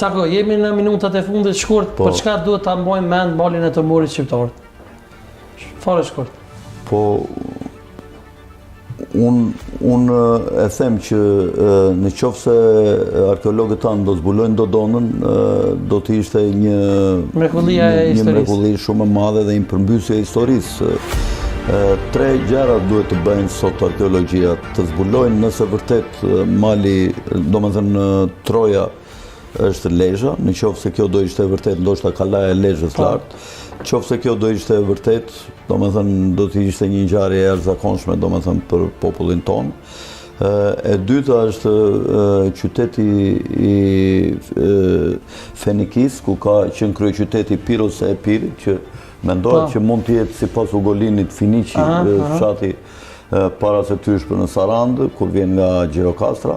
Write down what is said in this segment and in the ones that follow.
Cako, jemi në minutat e fundit shkurt, për çka duhet ta mbajmë mend balin e tërmurit shqiptar? Fare shkurt. Po, unë e them që në qoftë se arkeologët tanë do zbulojnë Dodonën, do të ishte një mrekulli shumë e madhe dhe një përmbysje e historisë. 3 gjëra duhet të bëjnë sot arkeologjia, të zbulojnë nëse vërtet mali, domethënë Troja është Lezhë, në qoftë se kjo do ishte vërtet, ndoshta kalaja e Lezhës lart. Qoftë se kjo do ishte vërtet, domethënë do të ishte një ngjarje e jashtëzakonshme, domethënë për popullin ton. E dyta është qyteti i Fenikis, ku ka qenë kryeqyteti Piros e Epirit, që mendohet që mund të jetë sipas Ugolinit Finiqi, fshati para se ty shpër në Sarandë, kur vjen nga Gjirokastra.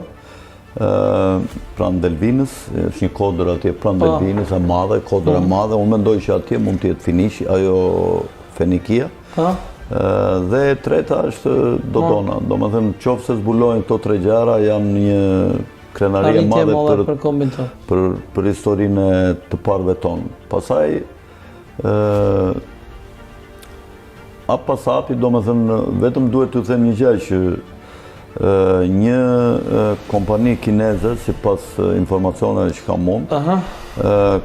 Pranë Delvinës, është një kodër atje pranë Delvinës e madhe, kodër e madhe, unë mendoj që atje mund të jetë Finiqi, ajo Fenikia. Dhe treta është Dodona, domethënë qoftë se zbulojnë këto 3 gjëra janë një krenari e madhe për historinë e të parëve tonë. Pastaj apasapi, domethënë vetëm duhet të them një gjë që një kompani kineze, sipas informacioneve që kam unë,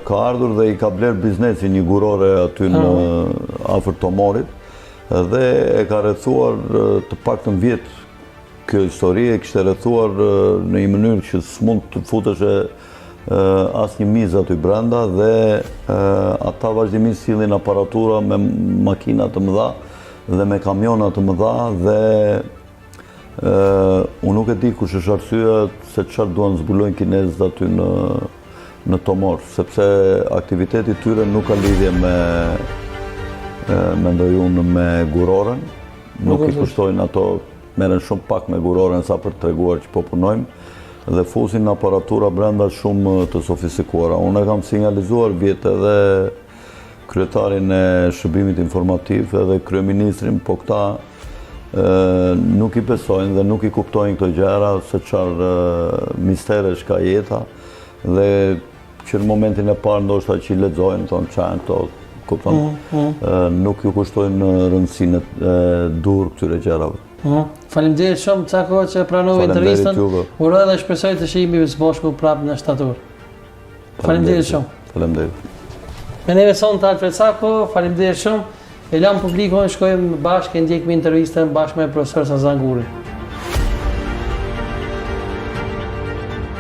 ka ardhur dhe i ka bler biznesin një gurore aty në afër Tomorit dhe e ka rrethuar të paktën vjet kjo histori, e kishte rrethuar në një mënyrë që s'mund të futeshe asnjë mizë aty brenda dhe ata vazhdimisht sillin aparatura me makina të mëdha dhe me kamiona të mëdha dhe unë nuk e di kush është arsyeja se çfarë duan zbulojnë kinezët aty në Tomor, sepse aktiviteti i tyre nuk ka lidhje mendoj unë me guroren, nuk i kushtojnë ato, merren shumë pak me guroren sa për treguar që po punojmë dhe fusin aparatura brenda shumë të sofistikuara. Unë e kam sinjalizuar vjet edhe kryetarin e shërbimit informativ edhe kryeministrin, po këta nuk i besojnë dhe nuk i kuptojnë këto gjëra se çfarë misteresh ka jeta dhe që në momentin e parë ndoshta që i lexojnë thonë çan këto kupton nuk ju kushtojnë rëndësinë e dur këtyre gjërave. Faleminderit shumë Cako që pranove intervistën. Uroj dhe shpresoj të shihemi së bashku prapë në shtator. Faleminderit shumë. Faleminderit. Me neve sonte Alfred Cako, faleminderit shumë. E lam publikon, shkojmë bashkë, ndjekmi intervistën bashkë me profesor Sazan Guri.